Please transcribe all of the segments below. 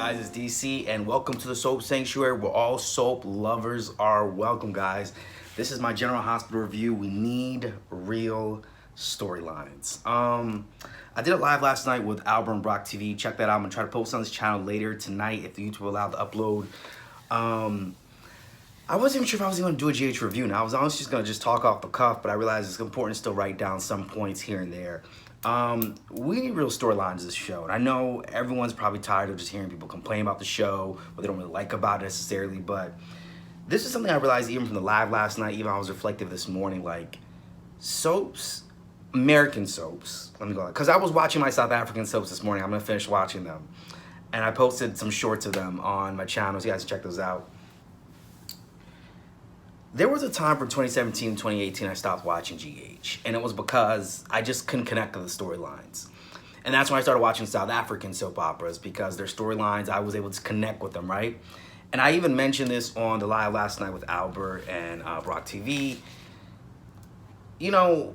guys? It's DC, and welcome to the Soap Sanctuary, where all soap lovers are welcome, guys. This is my General Hospital review. We need real storylines. I did it live last night with Albert and Brock TV. Check that out. I'm gonna try to post on this channel later tonight if the YouTube will allow to upload. I wasn't even sure if I was even gonna do a GH review. Now I was honestly just gonna talk off the cuff, but I realized it's important to still write down some points here and there. We need real storylines this show, and I know everyone's probably tired of just hearing people complain about the show, what they don't really like about it necessarily, but this is something I realized even from the live last night, even I was reflective this morning, like soaps, American soaps, let me go, because I was watching my South African soaps this morning. I'm gonna finish watching them, and I posted some shorts of them on my channel, so you guys can check those out. There was a time from 2017 and 2018 I stopped watching GH, and it was because I just couldn't connect to the storylines. And that's when I started watching South African soap operas, because their storylines, I was able to connect with them, right? And I even mentioned this on the live last night with Albert and Brock TV. You know,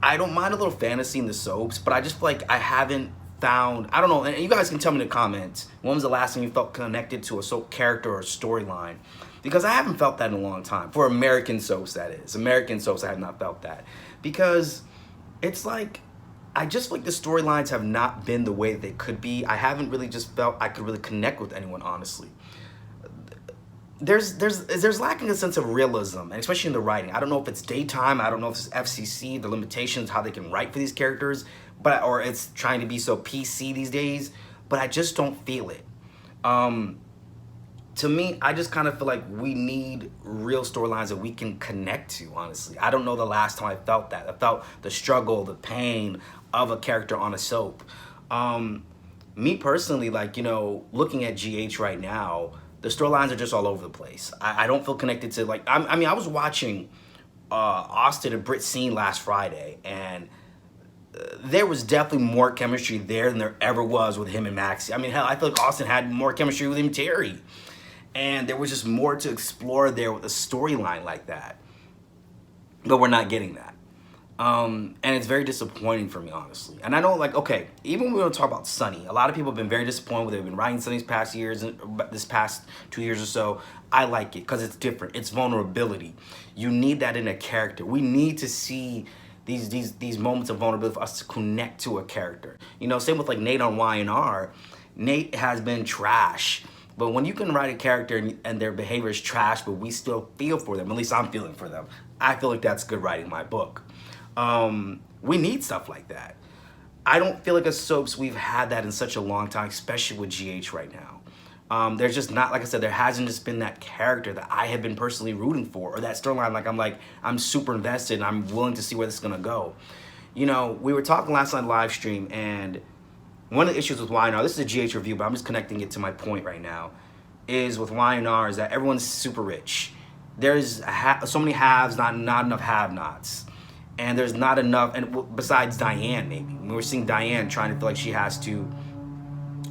I don't mind a little fantasy in the soaps, but I just feel like I haven't found, I don't know, and you guys can tell me in the comments, when was the last time you felt connected to a soap character or a storyline? Because I haven't felt that in a long time. For American soaps, that is. American soaps, I have not felt that. Because it's like, I just feel like the storylines have not been the way that they could be. I haven't really just felt I could really connect with anyone, honestly. There's lacking a sense of realism, and especially in the writing. I don't know if it's daytime, I don't know if it's FCC, the limitations, how they can write for these characters, or it's trying to be so PC these days, but I just don't feel it. To me, I just kind of feel like we need real storylines that we can connect to, honestly. I don't know the last time I felt that. I felt the struggle, the pain of a character on a soap. Me personally, like, you know, looking at GH right now, the storylines are just all over the place. I don't feel connected to, like, I mean, I was watching Austin and Britt scene last Friday, and there was definitely more chemistry there than there ever was with him and Maxie. I mean, hell, I feel like Austin had more chemistry with him and Terry. And there was just more to explore there with a storyline like that. But we're not getting that. And it's very disappointing for me, honestly. And I know, like, okay, even when we don't talk about Sunny, a lot of people have been very disappointed with it. They've been writing Sunny these past years, this past 2 years or so. I like it because it's different. It's vulnerability. You need that in a character. We need to see these moments of vulnerability for us to connect to a character. You know, same with like Nate on Y&R. Nate has been trash. But when you can write a character and their behavior is trash, but we still feel for them, at least I'm feeling for them, I feel like that's good writing in my book. We need stuff like that. I don't feel like as soaps we've had that in such a long time, especially with GH right now. There's just not, like I said, there hasn't just been that character that I have been personally rooting for, or that storyline I'm super invested and I'm willing to see where this is gonna go. You know, we were talking last night live stream, and one of the issues with Y&R, this is a GH review, but I'm just connecting it to my point right now, is with Y&R is that everyone's super rich. There's so many haves, not enough have-nots. And there's not enough, and besides Diane, maybe. We're seeing Diane trying to feel like she has to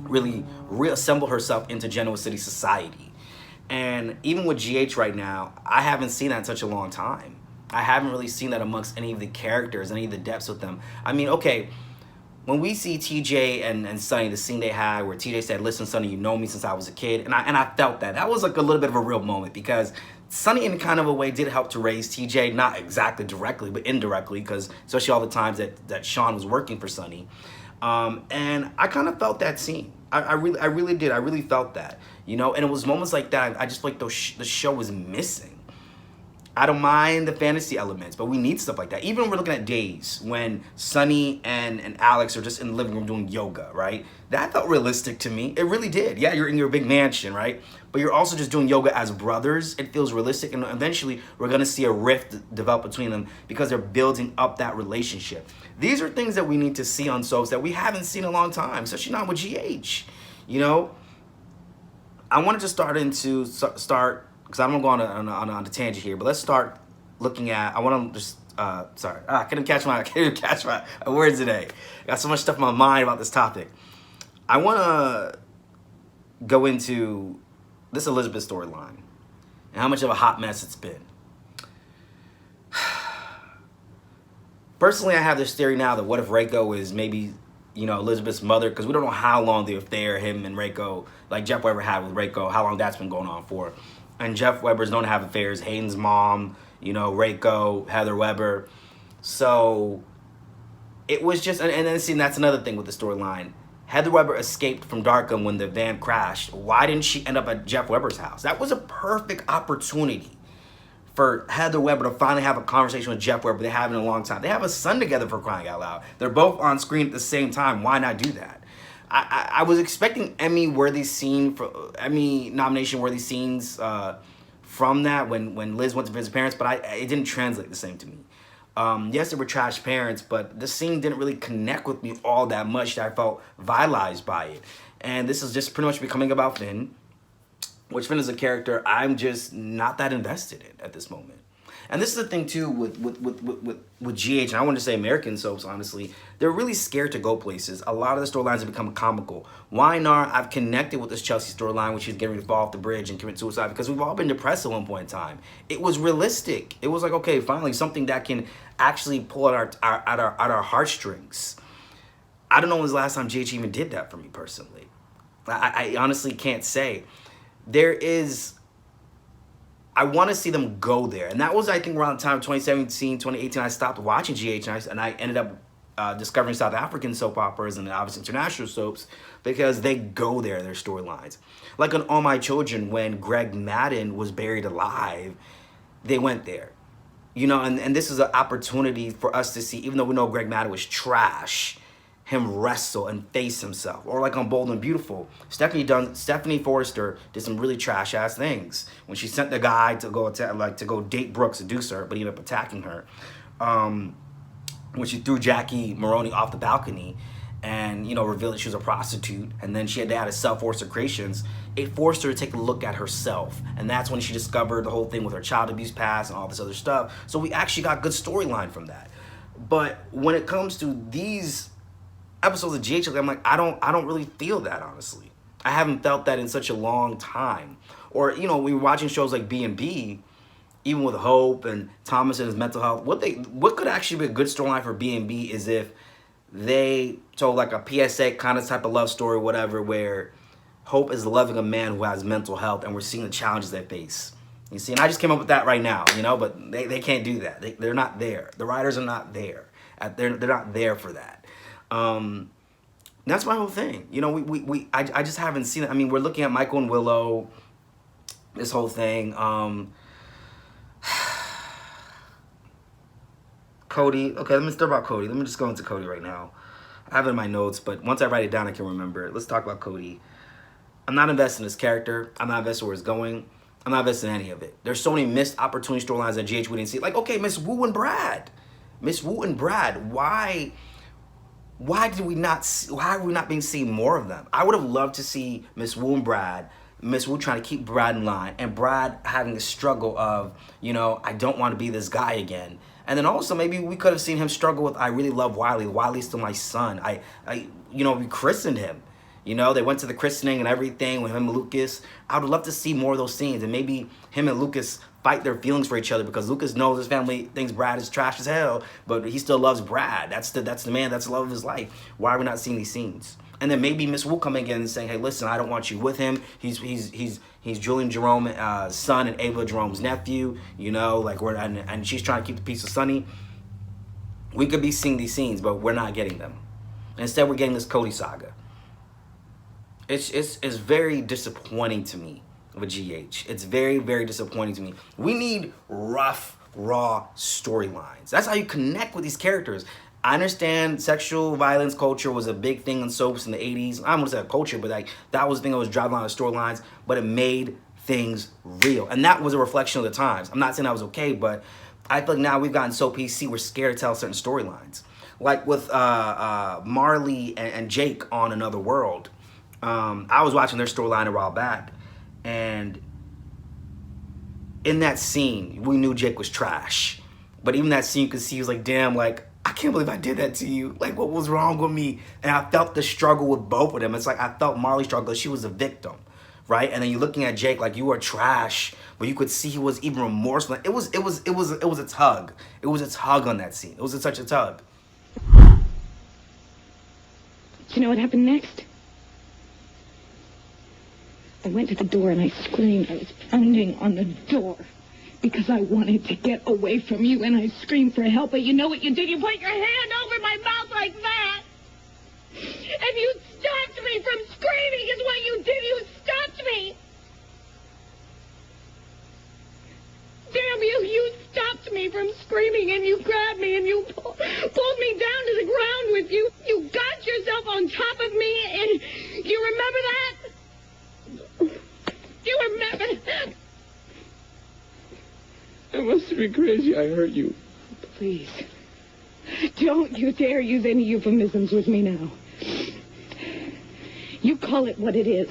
really reassemble herself into Genoa City society. And even with GH right now, I haven't seen that in such a long time. I haven't really seen that amongst any of the characters, any of the depths with them. I mean, okay, when we see TJ and Sunny, the scene they had where TJ said, "Listen, Sunny, you know me since I was a kid," and I felt that. That was like a little bit of a real moment, because Sunny in kind of a way did help to raise TJ, not exactly directly, but indirectly, because especially all the times that Sean was working for Sunny. And I kind of felt that scene. I really did. I really felt that, you know, and it was moments like that I just feel like the show was missing. I don't mind the fantasy elements, but we need stuff like that. Even when we're looking at Days, when Sunny and Alex are just in the living room doing yoga, right? That felt realistic to me. It really did. Yeah, you're in your big mansion, right? But you're also just doing yoga as brothers. It feels realistic, and eventually we're gonna see a rift develop between them because they're building up that relationship. These are things that we need to see on soaps that we haven't seen in a long time, especially not with GH. You know, I wanted to start because I'm gonna go on a tangent here, but let's start looking at. I want to just sorry, I couldn't catch my words today. I got so much stuff in my mind about this topic. I want to go into this Elizabeth storyline and how much of a hot mess it's been. Personally, I have this theory now that what if Reiko is maybe Elizabeth's mother, because we don't know how long the affair him and Reiko, like Jeff Weber had with Reiko, how long that's been going on for. And Jeff Weber's known to have affairs. Hayden's mom, Reiko, Heather Weber. So it was just, and then see, that's another thing with the storyline. Heather Weber escaped from Darkham when the van crashed. Why didn't she end up at Jeff Weber's house? That was a perfect opportunity for Heather Weber to finally have a conversation with Jeff Weber they haven't in a long time. They have a son together, for crying out loud. They're both on screen at the same time. Why not do that? I was expecting Emmy nomination worthy scenes from that when Liz went to visit parents, but it didn't translate the same to me. Yes, they were trash parents, but the scene didn't really connect with me all that much that I felt vitalized by it. And this is just pretty much becoming about Finn, which Finn is a character I'm just not that invested in at this moment. And this is the thing too with GH, and I want to say American soaps, honestly, they're really scared to go places. A lot of the storylines have become comical. YNR, I've connected with this Chelsea storyline when she's getting ready to fall off the bridge and commit suicide, because we've all been depressed at one point in time. It was realistic. It was like, okay, finally something that can actually pull at our heartstrings. I don't know when was the last time GH even did that for me personally. I honestly can't say. I want to see them go there. And that was, I think, around the time of 2017, 2018, I stopped watching GH, and I ended up discovering South African soap operas and obviously international soaps, because they go there, their storylines. Like on All My Children, when Greg Madden was buried alive, they went there. And this is an opportunity for us to see, even though we know Greg Madden was trash, him wrestle and face himself. Or like on Bold and Beautiful, Stephanie Forrester did some really trash ass things when she sent the guy to go date Brooke, seduce her, but he ended up attacking her. When she threw Jackie Maroney off the balcony and revealed that she was a prostitute, and then she had to add a self-forced creations. It forced her to take a look at herself, and that's when she discovered the whole thing with her child abuse past and all this other stuff. So we actually got good storyline from that. But when it comes to these episodes of GH, I'm like, I don't really feel that, honestly. I haven't felt that in such a long time. Or, we were watching shows like B&B, even with Hope and Thomas and his mental health. What could actually be a good storyline for B&B is if they told like a PSA kind of type of love story, whatever, where Hope is loving a man who has mental health, and we're seeing the challenges they face. You see, and I just came up with that right now, but they can't do that. They're not there. The writers are not there. They're not there for that. That's my whole thing. I just haven't seen it. I mean, we're looking at Michael and Willow, this whole thing. Cody. Okay, let me start about Cody. Let me just go into Cody right now. I have it in my notes, but once I write it down, I can remember it. Let's talk about Cody. I'm not invested in his character. I'm not invested where it's going. I'm not invested in any of it. There's so many missed opportunity storylines that GH we didn't see. Like, okay, Miss Wu and Brad. Why are we not being seen more of them? I would have loved to see Miss Wu and Brad, Miss Wu trying to keep Brad in line, and Brad having the struggle of, I don't want to be this guy again. And then also maybe we could have seen him struggle with, I really love Wiley. Wiley's still my son. We christened him. They went to the christening and everything with him and Lucas. I would love to see more of those scenes, and maybe him and Lucas fight their feelings for each other, because Lucas knows his family thinks Brad is trash as hell, but he still loves Brad. That's the man, that's the love of his life. Why are we not seeing these scenes? And then maybe Miss Wu coming in and saying, hey, listen, I don't want you with him. He's Julian Jerome's son and Ava Jerome's nephew, and she's trying to keep the peace with Sonny. We could be seeing these scenes, but we're not getting them. Instead, we're getting this Cody saga. It's very disappointing to me with GH. It's very, very disappointing to me. We need rough, raw storylines. That's how you connect with these characters. I understand sexual violence culture was a big thing in soaps in the 80s. I don't want to say a culture, but that was the thing that was driving a lot of storylines, but it made things real. And that was a reflection of the times. I'm not saying that was okay, but I feel like now we've gotten so PC, we're scared to tell certain storylines. Like with Marley and Jake on Another World. I was watching their storyline a while back, and in that scene, we knew Jake was trash. But even that scene, you could see he was like, damn, like, I can't believe I did that to you. Like, what was wrong with me? And I felt the struggle with both of them. It's like I felt Marley's struggle. She was a victim, right? And then you're looking at Jake like, you are trash, but you could see he was even remorseful. It was a tug. It was a tug on that scene. It was such a tug. You know what happened next? I went to the door and I screamed. I was pounding on the door because I wanted to get away from you, and I screamed for help. But you know what you did? You put your hand over my mouth like that. And you stopped me from screaming is what you did. You stopped me. Damn you, you stopped me from screaming, and you grabbed me and you pulled me down to the ground with you. You got yourself on top of me, and you remember that? You remember that? I must have been crazy. I hurt you. Please, don't you dare use any euphemisms with me now. You call it what it is.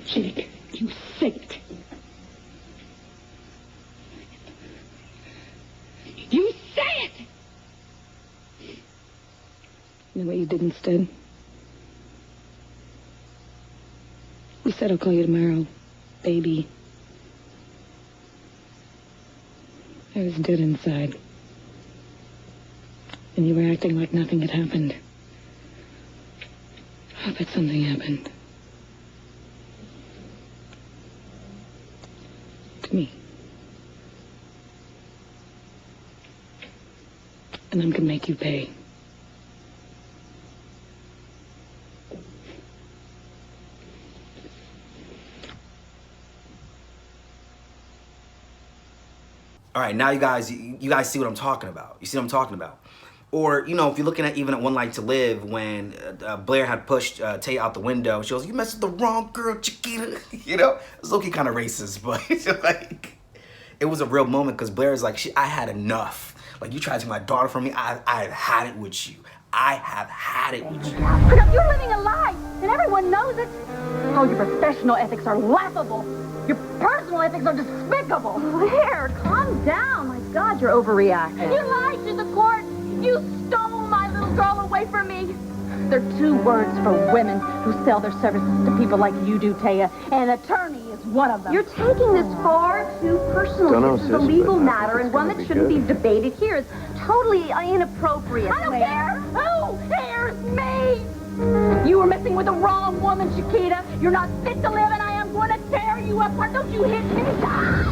Jake, you say it. You say it! You know what you did instead? You said I'll call you tomorrow, baby. I was dead inside. And you were acting like nothing had happened. Oh, but something happened. To me. And I'm gonna make you pay. All right, now you guys see what I'm talking about. You see what I'm talking about? Or, you know, if you're looking at even at One Life to Live, when Blair had pushed Tay out the window, she goes, "You messed with the wrong girl, Chiquita." You know, it's low-key kind of racist, but like, it was a real moment because Blair's like, I had enough. Like, you tried to take my daughter from me. I've had it with you. I have had it with you. But you're living a lie, and everyone knows it. Oh, your professional ethics are laughable. Your personal ethics are despicable. Blair, calm down. My God, you're overreacting. You lied to the court. You stole my little girl away from me. There are two words for women who sell their services to people like you do, Taya. An attorney is one of them. You're taking this far too personal. This is a legal matter, and one that shouldn't be debated here. It's totally inappropriate. I don't care. Who cares me? You were messing with the wrong woman, Chiquita. You're not fit to live, and I am going to tear you apart. Don't you hit me. Ah!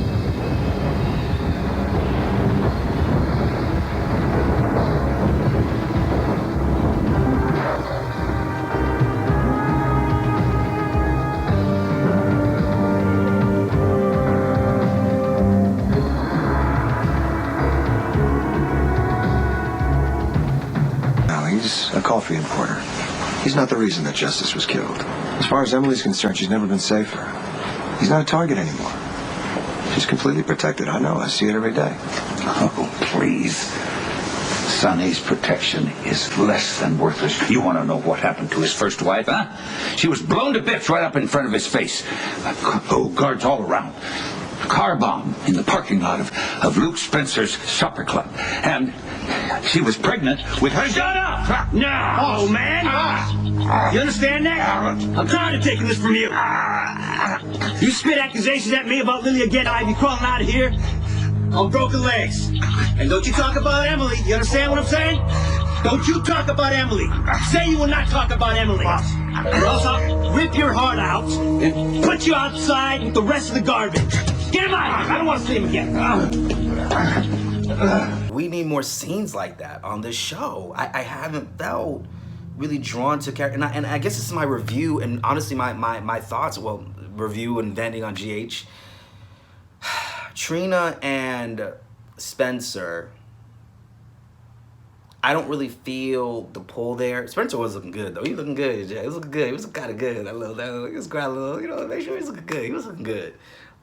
He's a coffee importer. He's not the reason that Justice was killed. As far as Emily's concerned, she's never been safer. He's not a target anymore. She's completely protected. I know. I see it every day. Oh, please. Sonny's protection is less than worthless. You want to know what happened to his first wife, huh? She was blown to bits right up in front of his face. Oh, guards all around. Car bomb in the parking lot of Luke Spencer's supper club. And she was pregnant with her... Shut up! Now, old man! You understand that? I'm tired of taking this from you. You spit accusations at me about Lily again, I'd be crawling out of here on broken legs. And don't you talk about Emily. You understand what I'm saying? Don't you talk about Emily. Say you will not talk about Emily. Or else I'll rip your heart out and put you outside with the rest of the garbage. Get him out! I don't want to see him again. We need more scenes like that on this show. I haven't felt really drawn to character, and I guess this is my review, and honestly my thoughts, well, review and venting on GH. Trina and Spencer, I don't really feel the pull there. Spencer was looking good though. He was looking good. He was looking good. He was kind of good. He was quite a little, you know, make sure he was looking good. He was looking good.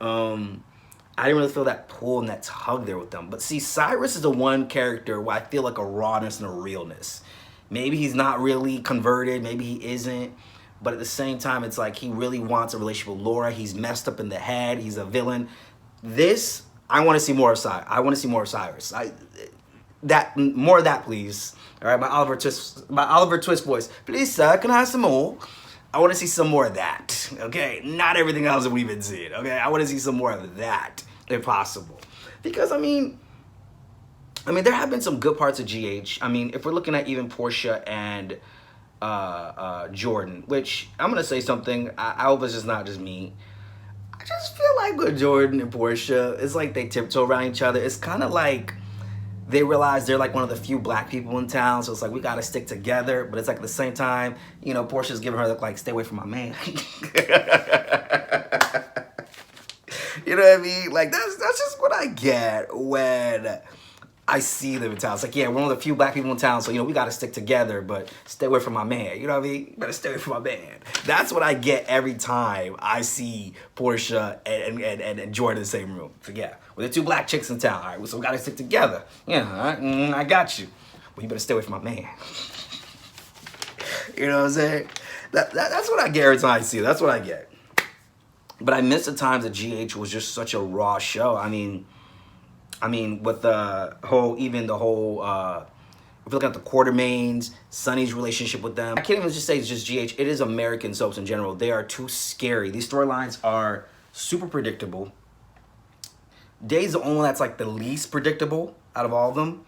I didn't really feel that pull and that tug there with them. But see, Cyrus is the one character where I feel like a rawness and a realness. Maybe he's not really converted. Maybe he isn't. But at the same time, it's like he really wants a relationship with Laura. He's messed up in the head. He's a villain. This, I want to see more of Cyrus. I want to see more of Cyrus. More of that, please. All right, my Oliver Twist voice. Please, sir, can I have some more? I want to see some more of that, okay? Not everything else that we've been seeing, okay? I want to see some more of that, if possible. Because, I mean, I mean, there have been some good parts of GH. I mean, if we're looking at even Portia and Jordan, which I'm gonna say something. I hope it's just not just me. I just feel like with Jordan and Portia, it's like they tiptoe around each other. It's kind of like they realize they're like one of the few black people in town, so it's like we gotta stick together. But it's like at the same time, you know, Portia's giving her the, like, stay away from my man. You know what I mean? Like that's just what I get when I see them in town. It's like, yeah, we're one of the few black people in town, so, you know, we got to stick together, but stay away from my man. You know what I mean? You better stay away from my man. That's what I get every time I see Portia and Jordan in the same room. So, yeah, we're the two black chicks in town, all right? So we got to stick together. Yeah, all right? I got you. But you better stay away from my man. You know what I'm saying? That's what I get every time I see it. That's what I get. But I miss the times that GH was just such a raw show. I mean, with the whole, if you look at the Quartermains, Sonny's relationship with them. I can't even just say it's just GH. It is American soaps in general. They are too scary. These storylines are super predictable. Day's the only one that's like the least predictable out of all of them.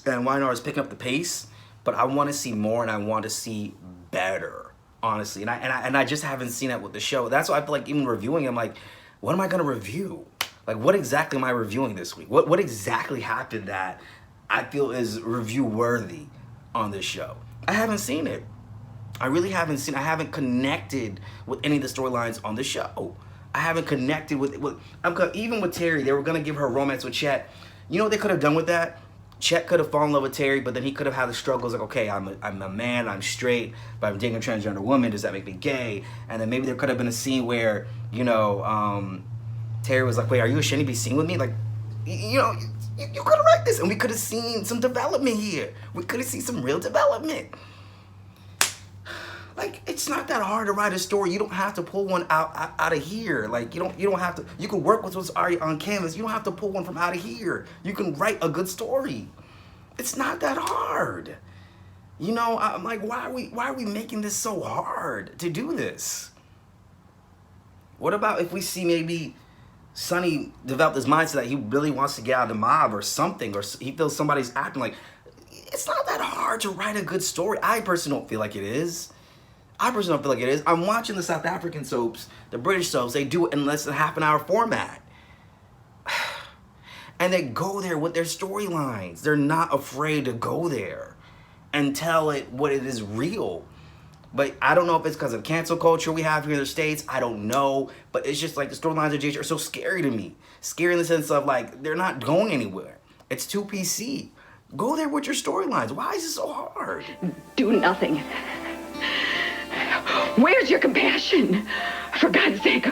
And Wynard is picking up the pace. But I want to see more and I want to see better, honestly. And I just haven't seen that with the show. That's why I feel like even reviewing, I'm like, what am I going to review? Like, what exactly am I reviewing this week? What exactly happened that I feel is review-worthy on this show? I haven't seen it. I really haven't seen it. I haven't connected with any of the storylines on the show. I haven't connected with even with Terry, they were going to give her romance with Chet. You know what they could have done with that? Chet could have fallen in love with Terry, but then he could have had the struggles like, okay, I'm a man, I'm straight, but I'm dating a transgender woman. Does that make me gay? And then maybe there could have been a scene where, you know, Terry was like, wait, are you ashamed to be seen with me? Like, you know, you could have written this, and we could have seen some development here. We could have seen some real development. Like, it's not that hard to write a story. You don't have to pull one out of here. Like, you don't have to. You can work with what's already on canvas. You don't have to pull one from out of here. You can write a good story. It's not that hard. You know, I'm like, why are we making this so hard to do this? What about if we see maybe Sonny develop this mindset that he really wants to get out of the mob or something, or he feels somebody's acting like, it's not that hard to write a good story. I personally don't feel like it is. I'm watching the South African soaps, the British soaps, they do it in less than half an hour format. And they go there with their storylines. They're not afraid to go there and tell it what it is real. But I don't know if it's because of cancel culture we have here in the States. I don't know. But it's just like the storylines of JH are so scary to me. Scary in the sense of like, they're not going anywhere. It's too PC. Go there with your storylines. Why is it so hard? Do nothing. Where's your compassion? For God's sake,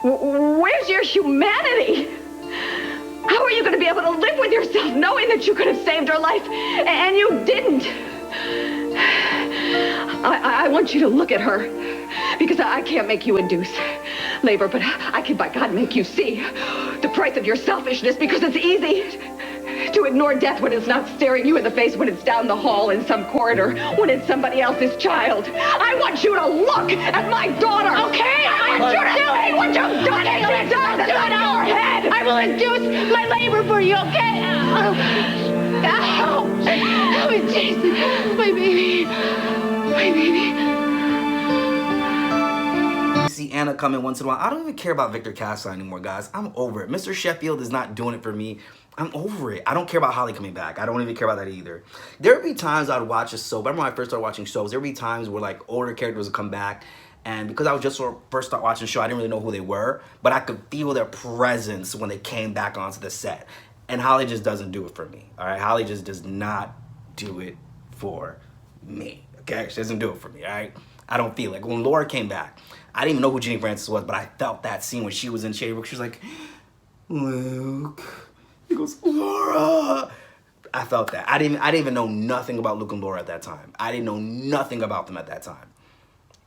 where's your humanity? How are you going to be able to live with yourself knowing that you could have saved her life and you didn't? I want you to look at her because I can't make you induce labor, but I can, by God, make you see the price of your selfishness, because it's easy to ignore death when it's not staring you in the face, when it's down the hall in some corridor, when it's somebody else's child. I want you to look at my daughter. Okay, I want you to say what you've done. It's done on your head. I will induce my labor for you, okay? Ow. Oh, Jason, my baby. My baby. See Anna coming once in a while. I don't even care about Victor Castle anymore, guys. I'm over it. Mr. Sheffield is not doing it for me. I'm over it. I don't care about Holly coming back. I don't even care about that either. There would be times I would watch a soap. I remember when I first started watching shows, there would be times where like older characters would come back, and because I was just sort of first start watching the show, I didn't really know who they were, but I could feel their presence when they came back onto the set. And Holly just doesn't do it for me. All right, Holly just does not do it for me. Okay, she doesn't do it for me. All right, I don't feel like when Laura came back, I didn't even know who Jenny Francis was, but I felt that scene when she was in Shady Brook. She was like, Luke. He goes, Laura. I felt that. I didn't even know nothing about Luke and Laura at that time. I didn't know nothing about them at that time.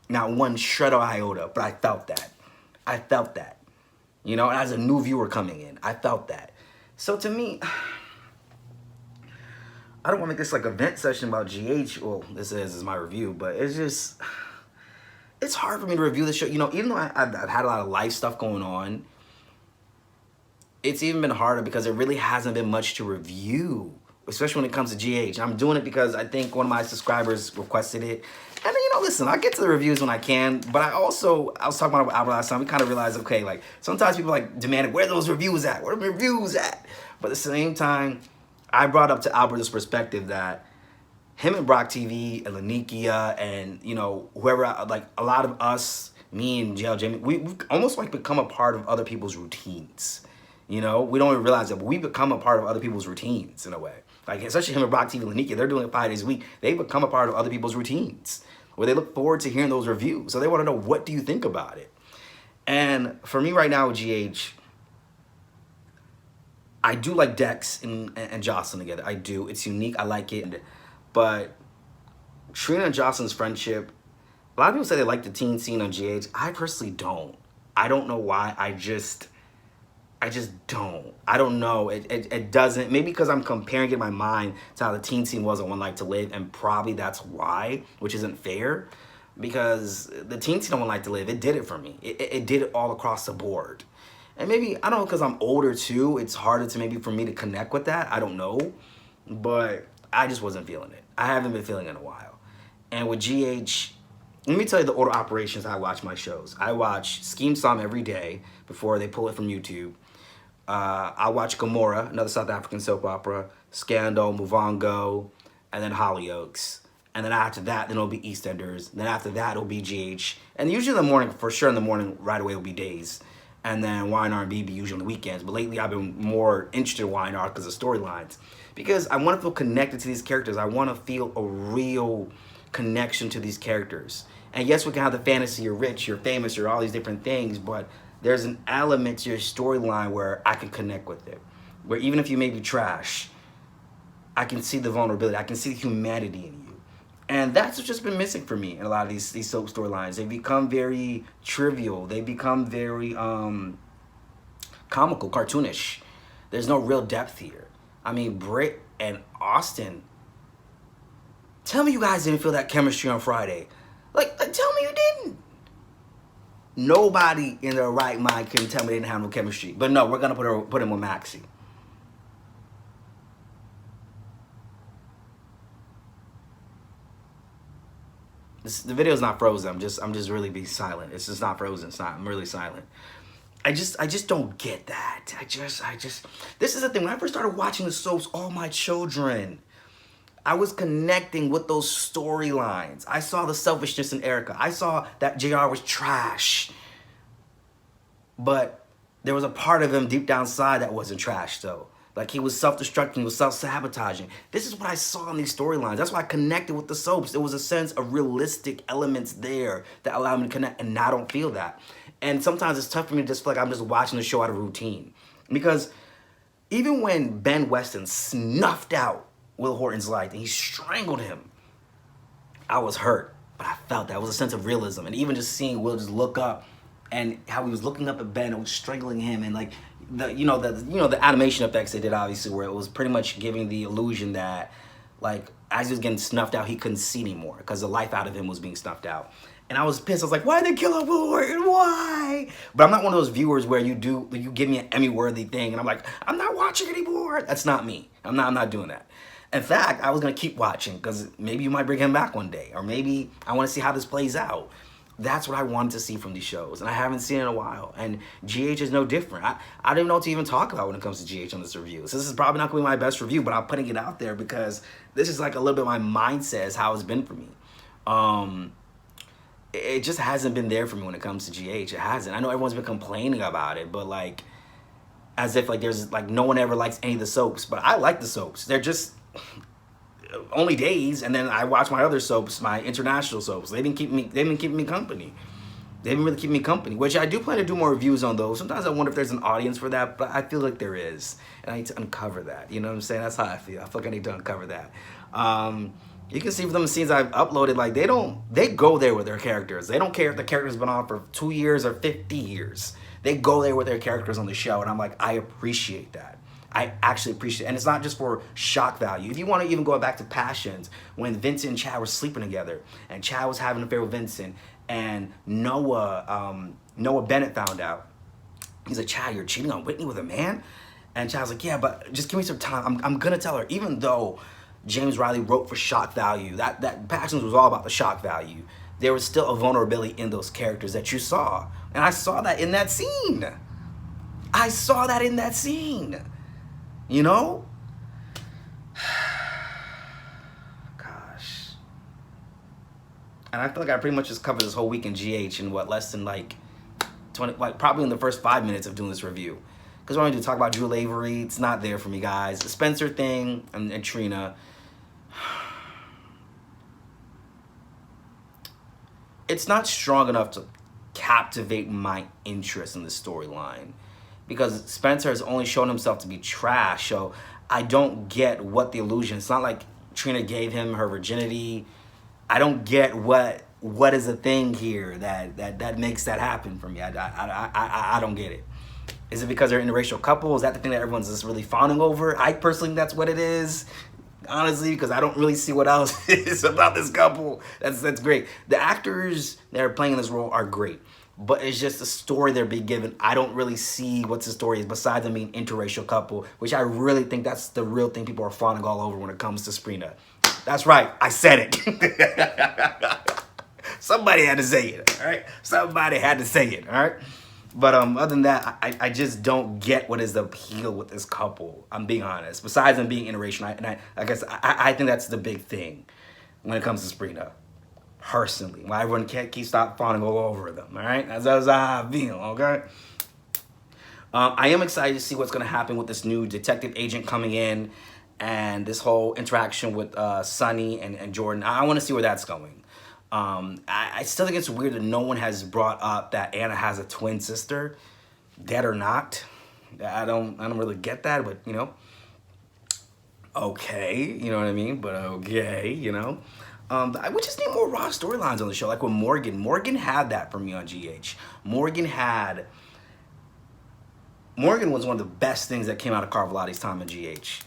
Not one shred or iota, but I felt that. I felt that. You know, and as a new viewer coming in, I felt that. So to me, I don't want to make this like a vent session about GH. Well, this is my review, but it's just, it's hard for me to review the show. You know, even though I've had a lot of life stuff going on, it's even been harder because there really hasn't been much to review, especially when it comes to GH. I'm doing it because I think one of my subscribers requested it. And you know, listen, I get to the reviews when I can, but I was talking about Albert last time, we kind of realized, okay, like, sometimes people like demanded, where are those reviews at? Where are the reviews at? But at the same time, I brought up to Albert this perspective that him and Brock TV and Lanikia and, you know, whoever, like, a lot of us, me and JL Jamie, we've almost like become a part of other people's routines. You know, we don't even realize that, but we become a part of other people's routines in a way. Like, especially him and Brock TV and Lanikia, they're doing it 5 days a week. They become a part of other people's routines where they look forward to hearing those reviews. So they want to know, what do you think about it? And for me right now with GH, I do like Dex and Jocelyn together. I do. It's unique. I like it. But Trina and Jocelyn's friendship, a lot of people say they like the teen scene on GH. I personally don't. I don't know why. I just don't. I don't know. It doesn't. Maybe because I'm comparing it in my mind to how the teen scene was on One Life to Live, and probably that's why, which isn't fair. Because the teen scene on One Life to Live, it did it for me. It did it all across the board. And maybe, I don't know, because I'm older too, it's harder to maybe for me to connect with that. I don't know. But I just wasn't feeling it. I haven't been feeling it in a while. And with GH, let me tell you the order of operations I watch my shows. I watch Scheme Stom every day before they pull it from YouTube. I watch Gomorrah, another South African soap opera, Scandal, Muvongo, and then Hollyoaks. And then after that, then it'll be EastEnders. Then after that, it'll be GH. And usually in the morning, for sure in the morning, right away, it'll be Days. And then Y&R and BB usually on the weekends. But lately, I've been more interested in Y&R because of storylines. Because I want to feel connected to these characters. I want to feel a real connection to these characters. And yes, we can have the fantasy, you're rich, you're famous, you're all these different things, but there's an element to your storyline where I can connect with it. Where even if you may be trash, I can see the vulnerability, I can see the humanity in you. And that's what's just been missing for me in a lot of these soap storylines. They become very trivial. They become very comical, cartoonish. There's no real depth here. I mean, Britt and Austin, tell me you guys didn't feel that chemistry on Friday. Like tell me you didn't. Nobody in their right mind can tell me they didn't have no chemistry. But no, we're gonna put him with Maxie. The video's not frozen. I'm just really being silent. It's just not frozen. It's not. I'm really silent. I just don't get that. This is the thing. When I first started watching the soaps, all my children, I was connecting with those storylines. I saw the selfishness in Erica. I saw that JR was trash. But there was a part of him deep down inside that wasn't trash, though. Like, he was self-destructing, he was self-sabotaging. This is what I saw in these storylines. That's why I connected with the soaps. There was a sense of realistic elements there that allowed me to connect, and now I don't feel that. And sometimes it's tough for me to just feel like I'm just watching the show out of routine. Because even when Ben Weston snuffed out Will Horton's life and he strangled him, I was hurt. But I felt that. It was a sense of realism. And even just seeing Will just look up and how he was looking up at Ben and was strangling him, and like the animation effects they did, obviously, where it was pretty much giving the illusion that, like, as he was getting snuffed out, he couldn't see anymore because the life out of him was being snuffed out. And I was pissed. I was like, why did they kill off Will Horton? Why? But I'm not one of those viewers where you give me an Emmy-worthy thing and I'm like, I'm not watching anymore. That's not me. I'm not doing that. In fact, I was gonna keep watching because maybe you might bring him back one day, or maybe I want to see how this plays out. That's what I wanted to see from these shows, and I haven't seen it in a while. And GH is no different. I don't even know what to even talk about when it comes to GH on this review. So this is probably not gonna be my best review, but I'm putting it out there because this is like a little bit my mindset is how it's been for me. It just hasn't been there for me when it comes to GH. It hasn't. I know everyone's been complaining about it, but like, as if like there's like no one ever likes any of the soaps. But I like the soaps. They're just only Days, and then I watch my other soaps, my international soaps. They've been keeping me company. They've been really keeping me company, which I do plan to do more reviews on those. Sometimes I wonder if there's an audience for that, but I feel like there is, and I need to uncover that. You know what I'm saying? That's how I feel. I feel like I need to uncover that. You can see from the scenes I've uploaded, like they go there with their characters. They don't care if the character's been on for 2 years or 50 years. They go there with their characters on the show, and I'm like, I appreciate that. I actually appreciate it. And it's not just for shock value. If you want to even go back to Passions, when Vincent and Chad were sleeping together, and Chad was having an affair with Vincent, and Noah Bennett found out, He's like, Chad, you're cheating on Whitney with a man? And Chad's like, yeah, but just give me some time. I'm gonna tell her. Even though James Riley wrote for shock value, that Passions was all about the shock value, there was still a vulnerability in those characters that you saw. And I saw that in that scene. I saw that in that scene. You know? Gosh. And I feel like I pretty much just covered this whole week in GH in what, less than like 20, like probably in the first 5 minutes of doing this review. Because I wanted to talk about Drew Lavery. It's not there for me, guys. The Spencer thing and Trina. It's not strong enough to captivate my interest in the storyline. Because Spencer has only shown himself to be trash. So I don't get what the illusion. It's not like Trina gave him her virginity. I don't get what is the thing here that makes that happen for me. I don't get it. Is it because they're an interracial couple? Is that the thing that everyone's just really fawning over? I personally think that's what it is. Honestly, because I don't really see what else is about this couple. That's great. The actors that are playing this role are great. But it's just the story they're being given. I don't really see what the story is besides them being an interracial couple, which I really think that's the real thing people are fawning all over when it comes to Sprina. That's right. I said it. Somebody had to say it, all right? Somebody had to say it, all right? But other than that, I just don't get what is the appeal with this couple. I'm being honest. Besides them being interracial, I guess I think that's the big thing when it comes to Sprina. Personally, why everyone can't stop fawning all over them, all right? That's how I feel, okay? I am excited to see what's going to happen with this new detective agent coming in and this whole interaction with Sonny and Jordan. I want to see where that's going. I still think it's weird that no one has brought up that Anna has a twin sister, dead or not. I don't really get that, but you know, okay, you know what I mean? But okay, you know. We just need more raw storylines on the show, like with Morgan. Morgan had that for me on GH. Morgan was one of the best things that came out of Carvelotti's time in GH.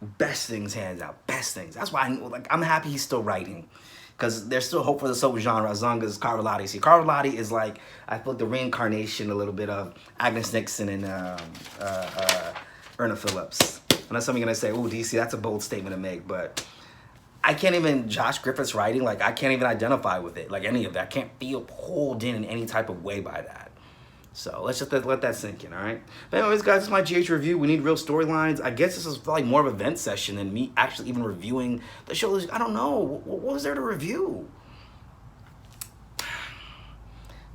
Best things, hands out, best things. That's why I'm happy he's still writing. Because there's still hope for the soap genre as long as Carvelotti. See, Carvelotti is like, I feel like the reincarnation a little bit of Agnes Nixon and Erna Phillips. I know some of you are going to say, oh, DC, that's a bold statement to make, but I can't even, Josh Griffith's writing, like, I can't even identify with it, like any of that. I can't feel pulled in any type of way by that. So let's just let that sink in, all right? But anyways, guys, this is my GH review. We need real storylines. I guess this is probably more of an event session than me actually even reviewing the show. I don't know. What was there to review?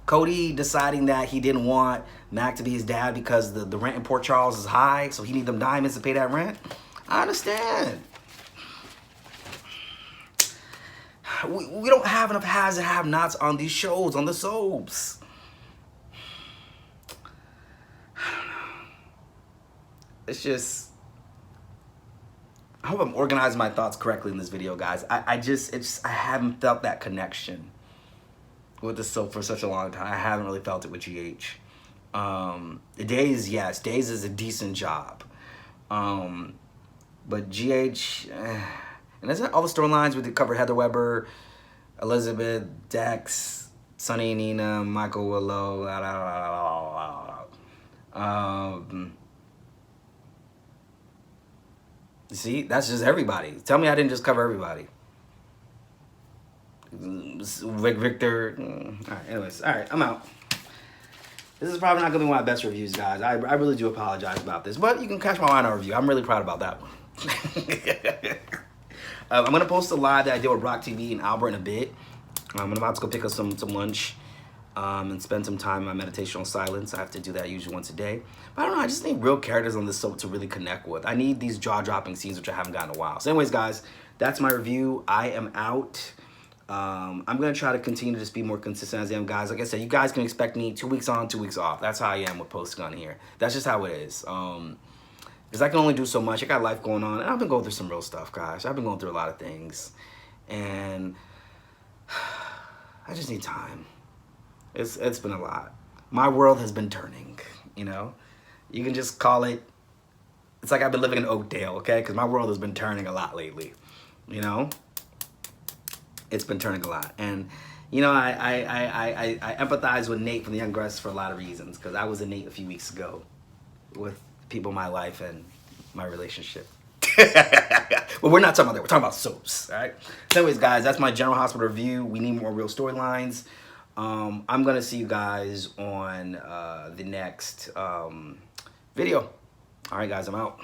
Cody deciding that he didn't want Mac to be his dad because the rent in Port Charles is high, so he need them diamonds to pay that rent. I understand. We don't have enough haves and have-nots on these shows, on the soaps. It's just, I hope I'm organizing my thoughts correctly in this video, guys. I haven't felt that connection with the soap for such a long time. I haven't really felt it with GH. Days, yes, Days is a decent job. But GH, and isn't all the storylines we covered Heather Weber, Elizabeth, Dex, Sonny and Nina, Michael Willow, you see, that's just everybody. Tell me I didn't just cover everybody. Victor. All right, anyways. All right, I'm out. This is probably not going to be one of my best reviews, guys. I really do apologize about this. But you can catch my Wino review. I'm really proud about that one. I'm going to post a live that I did with Rock TV and Albert in a bit. I'm about to go pick up some lunch. And spend some time in my meditational silence. I have to do that usually once a day. But I don't know, I just need real characters on this soap to really connect with. I need these jaw-dropping scenes, which I haven't gotten in a while. So anyways, guys, that's my review. I am out. I'm going to try to continue to just be more consistent as I am, guys. Like I said, you guys can expect me 2 weeks on, 2 weeks off. That's how I am with posting on here. That's just how it is. Because I can only do so much. I got life going on. And I've been going through some real stuff, guys. I've been going through a lot of things. And I just need time. It's been a lot. My world has been turning, you know? You can just call it, it's like I've been living in Oakdale, okay? Because my world has been turning a lot lately, you know? It's been turning a lot. And You know, I empathize with Nate from the Young Guns for a lot of reasons, because I was a Nate a few weeks ago with people in my life and my relationship. Well, we're not talking about that. We're talking about soaps, all right? So anyways, guys, that's my General Hospital review. We need more real storylines. I'm going to see you guys on the next video. All right, guys, I'm out.